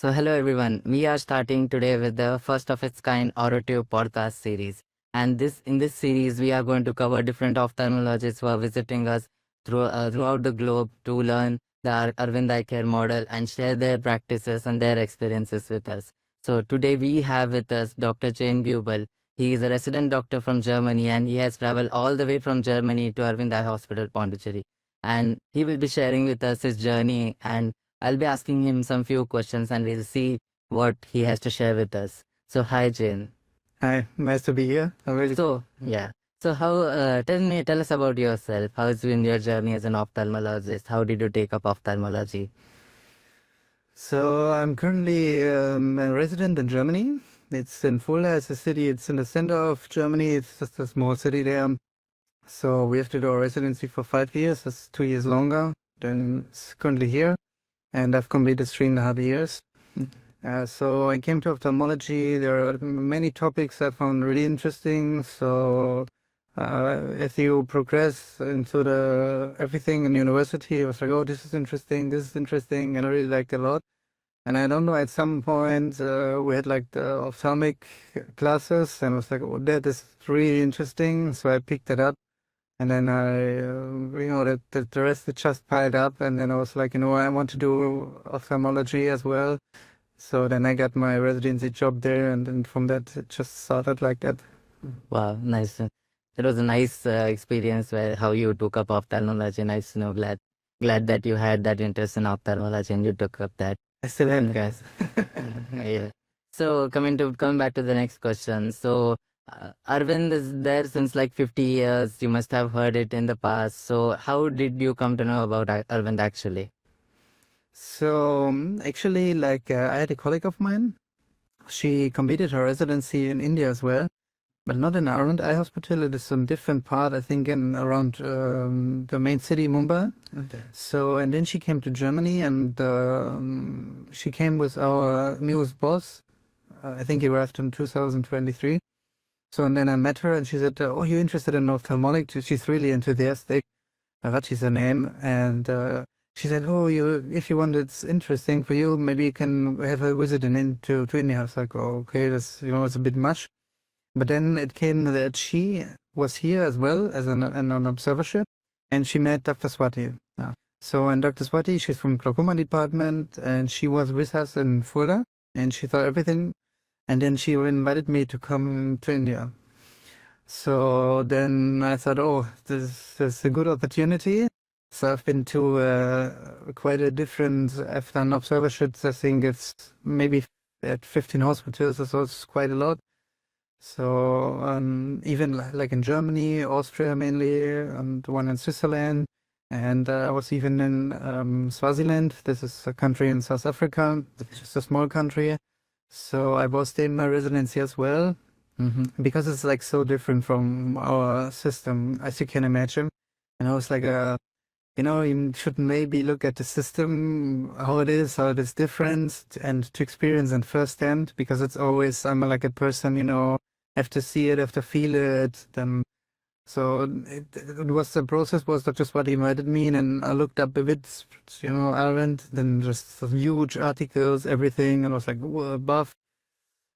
Hello everyone. We are starting today with the first of its kind Orative podcast series. And in this series, we are going to cover different ophthalmologists who are visiting us throughout the globe to learn the Aravind Eye Care model and share their practices and their experiences with us. So, today we have with us Dr. Jane Göbel. He is a resident doctor from Germany and he has traveled all the way from Germany to Aravind Eye Hospital, Pondicherry. And he will be sharing with us his journey, and I'll be asking him some few questions and we'll see what he has to share with us. So, hi, Jane. Hi, nice to be here. Yeah. So, tell us about yourself. How has been your journey as an ophthalmologist? How did you take up ophthalmology? So I'm currently a resident in Germany. It's in Fulda. It's a city. It's in the center of Germany. It's just a small city there. So we have to do our residency for 5 years. That's 2 years longer than it's currently here. And I've completed 3.5 years. So I came to ophthalmology. There are many topics I found really interesting. So as you progress into everything in university, I was like, oh, this is interesting, and I really liked it a lot. And I don't know, at some point we had like the ophthalmic classes, and I was like, oh, that is really interesting. So I picked it up, and then the rest it just piled up, and then I was like, I want to do ophthalmology as well. So then I got my residency job there, and then from that it just started like that. Wow, nice. It was a nice experience where how you took up ophthalmology. Nice to know. Glad that you had that interest in ophthalmology and you took up that. I still am. Guys. Yeah. So coming back to the next question. So Arvind is there since like 50 years. You must have heard it in the past. So how did you come to know about Arvind actually? So actually, I had a colleague of mine. She completed her residency in India as well, but not in Aravind Eye Hospital. It is some different part, I think, in around the main city, Mumbai. Okay. So, and then she came to Germany, and she came with our newest boss. I think he arrived in 2023. So, and then I met her, and she said, "Oh, you're interested in ophthalmology?" She's really enthusiastic. Rachi's her name, and she said, "Oh, if you want, it's interesting for you. Maybe you can have a visit to India." I was like, "Oh, okay, that's it's a bit much." But then it came that she was here as well as an observership, and she met Dr. Swati. So, and Dr. Swati, she's from glaucoma department, and she was with us in Fulda, and she saw everything, and then she invited me to come to India. So then I thought, oh, this is a good opportunity. So I've been to quite a different, I've done observerships, I think it's maybe at 15 hospitals, so it's quite a lot. So even like in Germany, Austria mainly, and one in Switzerland, and I was even in Swaziland. This is a country in South Africa. It's just a small country. So I was there in my residency as well, because it's like so different from our system, as you can imagine. And I was like, you should maybe look at the system, how it is different, and to experience it firsthand, because it's always, I'm like a person, have to see it, have to feel it. Then, so the process was that just what he invited me, and I looked up a bit, Aravind, then just some huge articles, everything, and I was like, whoa, buff.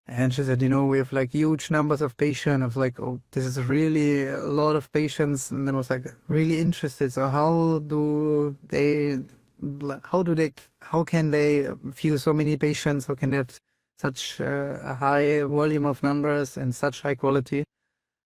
And she said, we have like huge numbers of patients. I was like, oh, this is really a lot of patients. And then I was like, really interested. So how can they view so many patients? How can they have such a high volume of numbers and such high quality?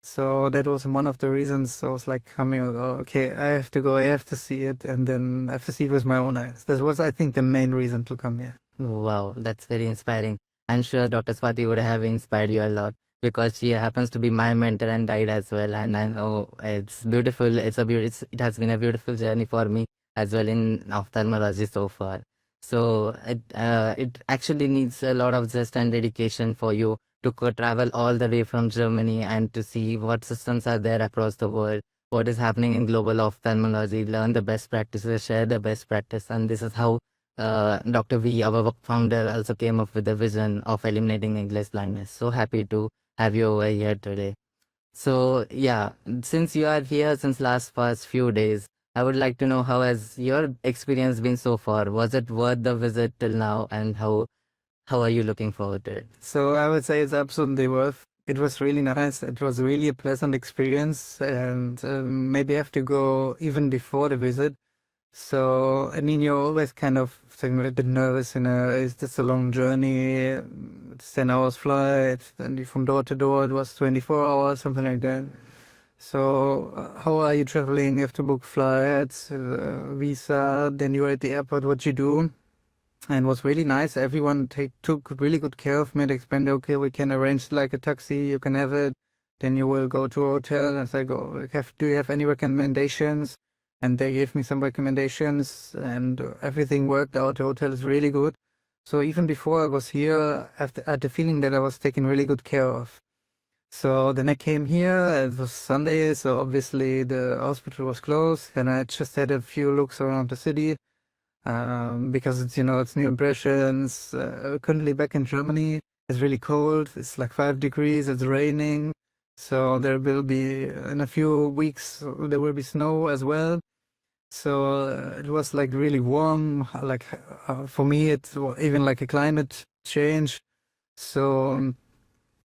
So that was one of the reasons. I was like, okay, I have to go, I have to see it, and then I have to see it with my own eyes. That was, I think, the main reason to come here. Wow, that's very inspiring. I'm sure Dr. Swati would have inspired you a lot because she happens to be my mentor and guide as well. And I know it's beautiful. It has been a beautiful journey for me as well in ophthalmology so far. So it actually needs a lot of zest and dedication for you to travel all the way from Germany and to see what systems are there across the world, what is happening in global ophthalmology, learn the best practices, share the best practice. And this is how Dr. V, our founder, also came up with the vision of eliminating English blindness. So happy to have you over here today. So yeah, since you are here since past few days, I would like to know how has your experience been so far? Was it worth the visit till now, and how How are you looking forward to it? So I would say it's absolutely worth. It was really nice. It was really a pleasant experience, and maybe I have to go even before the visit. So I mean, you're always kind of feeling a bit nervous. Is this a long journey? It's 10 hours flight, and from door to door it was 24 hours, something like that. So how are you traveling? You have to book flights, visa. Then you're at the airport. What you do? And it was really nice. Everyone took really good care of me. They explained, okay, we can arrange like a taxi. You can have it. Then you will go to a hotel. And I go, do you have any recommendations? And they gave me some recommendations, and everything worked out. The hotel is really good. So even before I was here, I had the feeling that I was taken really good care of. So then I came here. It was Sunday, so obviously the hospital was closed, and I just had a few looks around the city. Because it's new impressions. Currently back in Germany, it's really cold. It's like 5 degrees. It's raining. So there will be, in a few weeks, there will be snow as well. So it was like really warm. Like for me, it's even like a climate change. So,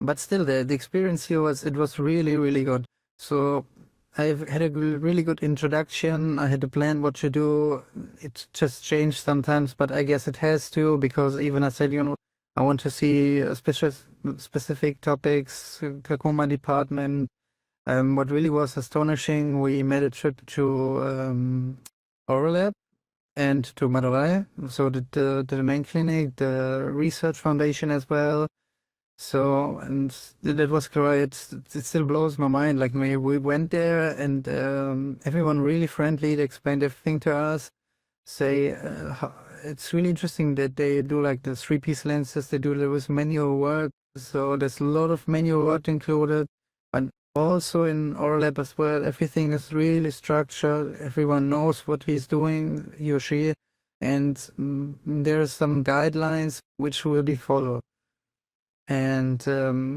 but still, the experience here was really, really good. So I've had a really good introduction. I had a plan what to do. It just changed sometimes, but I guess it has to, because even I said, I want to see specific topics, glaucoma department. What really was astonishing, we made a trip to Oralab and to Madurai. So the main clinic, the research foundation as well. So, and that was great. It still blows my mind. Like we went there, and everyone really friendly. They explained everything to us. It's really interesting that they do like the 3-piece lenses. There was manual work. So there's a lot of manual work included. But also in our lab as well, everything is really structured. Everyone knows what he's doing, he or she. And there's some guidelines which will be followed. And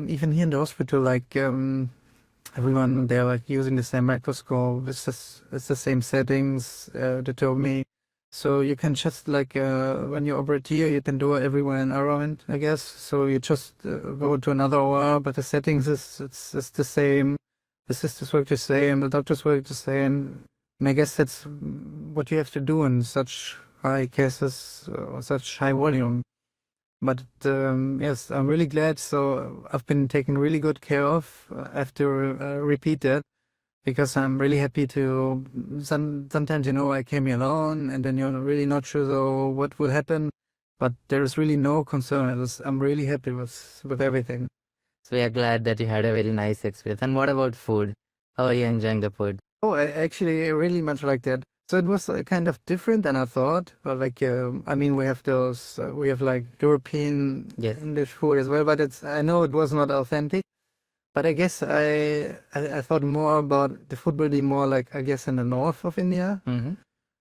even here in the hospital, like everyone, they're like using the same microscope. It's the same settings, they told me. So you can just like when you operate here, you can do everywhere in Aravind, I guess. So you just go to another OR, but the settings it's the same. The sisters work the same, the doctors work the same. And I guess that's what you have to do in such high cases or such high volume. But yes, I'm really glad. So I've been taken really good care of. I have to repeat that, because I'm really happy to. Sometimes, I came here alone, and then you're really not sure what will happen. But there is really no concern. I'm really happy with everything. So we are glad that you had a very nice experience. And what about food? How are you enjoying the food? Oh, I actually really much like that. So it was kind of different than I thought. But like, I mean, we have like European Yes. English food as well. But I know it was not authentic. But I guess I thought more about the food will be more like, I guess, in the north of India. Mm-hmm.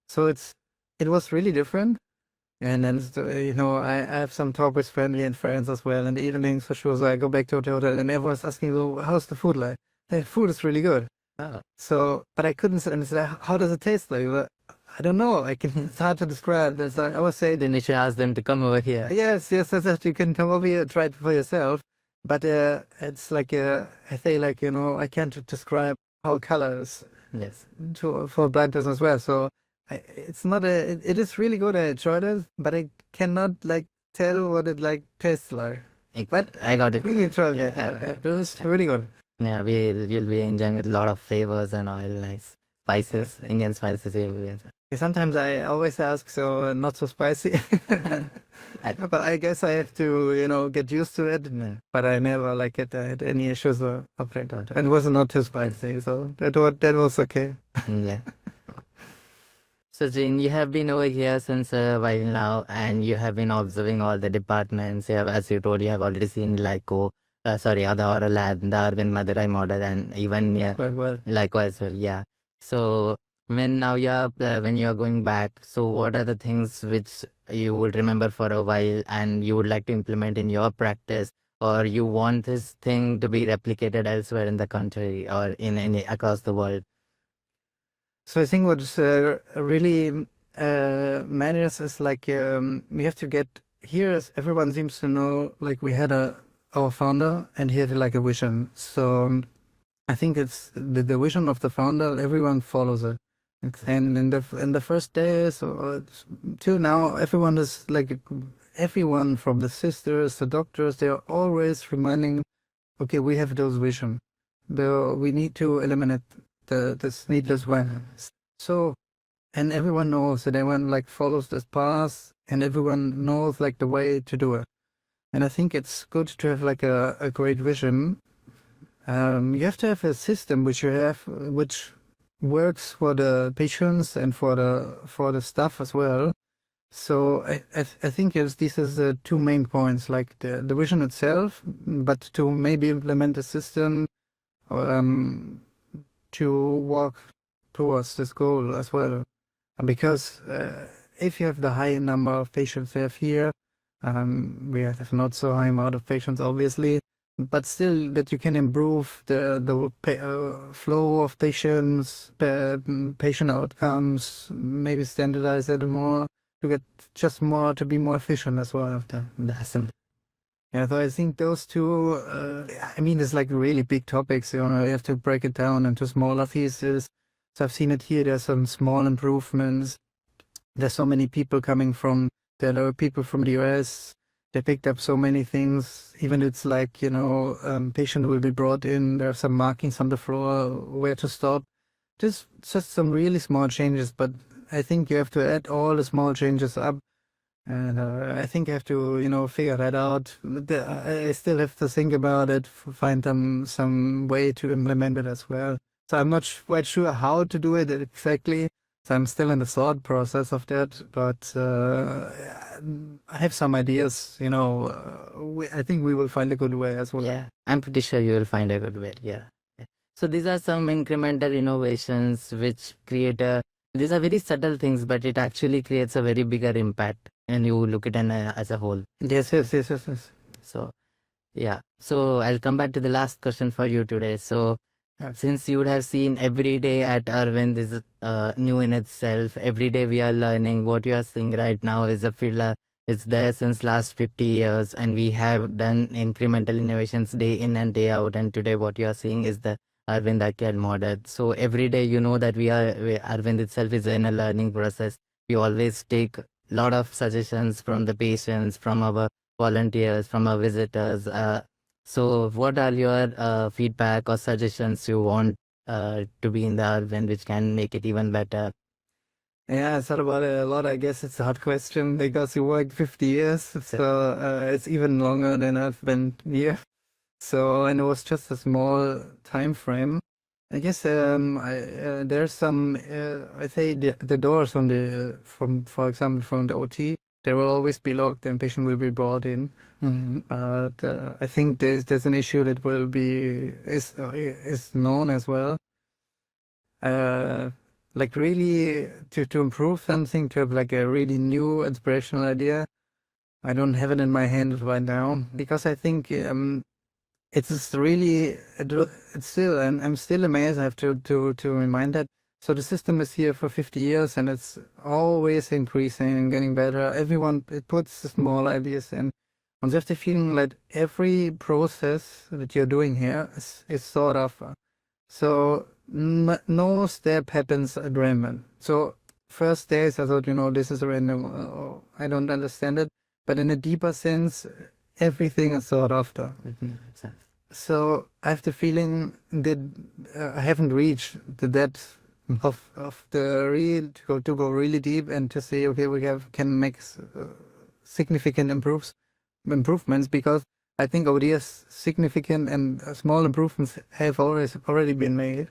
So it was really different. And then, I have some talk with family and friends as well in the evenings. So she was like, go back to the hotel. And everyone's asking, well, how's the food like? The food is really good. Oh. So, but I couldn't say, how does it taste like? But I don't know. It's hard to describe. It's like, I would say, Then you should ask them to come over here. yes, that you can come over here, try it for yourself. But it's like, I say, like, I can't describe how colors Yes. for blind person as well. So it's not it is really good. I enjoyed it, but I cannot like tell what it like tastes like. But I got it. really enjoyed it. It was really good. Yeah, you'll be enjoying a lot of flavors and all nice spices, Indian spices. You'll be enjoying. Sometimes I always ask, so not so spicy. But I guess I have to, get used to it. Yeah. But I never like had any issues of that. And it was not too spicy, so that was okay. Yeah. So, Jane, you have been over here since a while now, and you have been observing all the departments. You have, as you told, you have already seen Lyco, the oral lab, the Aravind Madurai model, and even Quite well. Lyco as well. Yeah. So, when you are going back, so what are the things which you would remember for a while and you would like to implement in your practice, or you want this thing to be replicated elsewhere in the country or in any across the world? So I think what's really matters is like we have to get here everyone seems to know, like we had our founder and he had like a vision. So I think it's the vision of the founder, everyone follows it. And in the first days or till now, everyone is like, everyone from the sisters, the doctors, they are always reminding, okay, we have those vision. We need to eliminate this needless violence. So, and everyone knows that everyone like follows this path and everyone knows like the way to do it. And I think it's good to have like a great vision. You have to have a system which works for the patients and for the staff as well. So I think these are the two main points, like the vision itself, but to maybe implement a system to walk towards this goal as well. Because if you have the high number of patients we have here, we have not so high amount of patients, obviously, but still that you can improve the flow of patients, patient outcomes, maybe standardize it more to get just more to be more efficient as well. Yeah, so I think those two, I mean, it's like really big topics, you have to break it down into smaller pieces. So I've seen it here, there's some small improvements. There's so many people there are people from the US, they picked up so many things. Even it's like, patient will be brought in, there are some markings on the floor, where to stop. Just some really small changes, but I think you have to add all the small changes up. And I think I have to, figure that out. I still have to think about it, find some way to implement it as well. So I'm not quite sure how to do it exactly. So I'm still in the thought process of that, but I have some ideas. I think we will find a good way as well. Yeah, I'm pretty sure you will find a good way. Yeah. Yeah. So these are some incremental innovations which these are very subtle things, but it actually creates a very bigger impact and you look at it as a whole. Yes. So, yeah. So I'll come back to the last question for you today. So, since you would have seen every day at Aravind is new in itself, every day we are learning. What you are seeing right now is a field is there since last 50 years, and we have done incremental innovations day in and day out. And today, what you are seeing is the Aravind Akyal model. So every day, you know that Aravind itself is in a learning process. We always take a lot of suggestions from the patients, from our volunteers, from our visitors. So what are your feedback or suggestions you want to be in the Aravind which can make it even better? Yeah, I thought about it a lot. I guess it's a hard question because you worked 50 years, so it's even longer than I've been here. So, and it was just a small time frame. I guess there's some I say the doors for example from the OT, they will always be locked and patient will be brought in. I think there's an issue that is known as well. Like really to improve something, to have like a really new inspirational idea. I don't have it in my hand right now because I think it's really it's still, and I'm still amazed. I have to remind that. So the system is here for 50 years and it's always increasing and getting better. Everyone, it puts small ideas in. And you have the feeling that every process that you're doing here is thought of. So no step happens at random. So first days I thought, this is random. I don't understand it. But in a deeper sense, everything is thought after. So I have the feeling that I haven't reached the depth of the real to go really deep and to say, okay, can make significant improvements, because I think ODS significant and small improvements have already been made.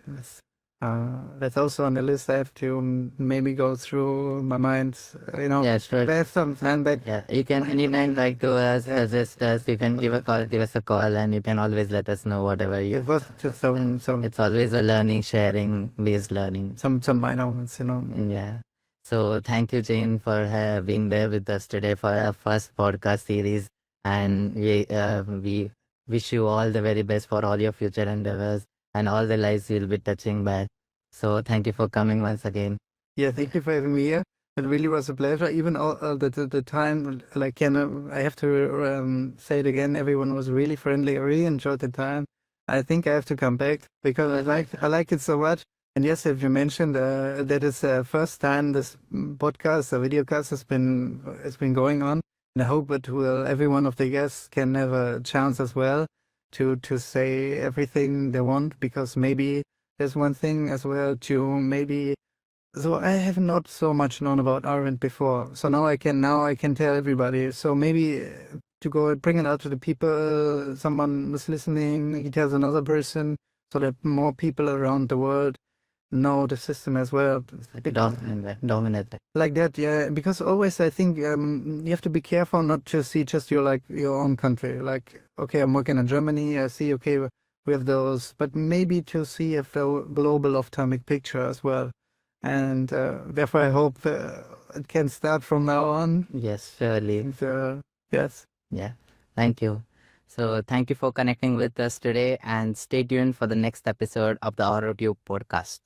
That's also on the list. I have to maybe go through my mind. Yeah, sure. There's some time back. Yeah, you can anytime like to us, suggest us. You can give us a call, and you can always let us know whatever you. It was just some. It's always a learning, sharing, based learning. Some minor ones, Yeah. So thank you, Jane, for being there with us today for our first podcast series, and we wish you all the very best for all your future endeavors and all the lives you'll be touching back. So thank you for coming once again. Yeah, thank you for having me here. It really was a pleasure. Even all the time, like, I have to say it again. Everyone was really friendly. I really enjoyed the time. I think I have to come back because I like it so much. And yes, if you mentioned that is the first time this podcast, the video cast has been going on, and I hope that will every one of the guests can have a chance as well to say everything they want, because maybe there's one thing as well to maybe. So I have not so much known about Aravind before. So now I can tell everybody. So maybe to go bring it out to the people, someone was listening, he tells another person, so that more people around the world know the system as well. Like dominate. Like that, yeah. Because always I think you have to be careful not to see just your own country. Like, okay, I'm working in Germany. I see, okay, we have those, but maybe to see a global ophthalmic picture as well. And therefore, I hope it can start from now on. Yes, surely. And, yes. Yeah. Thank you. So thank you for connecting with us today, and stay tuned for the next episode of the AuroTube podcast.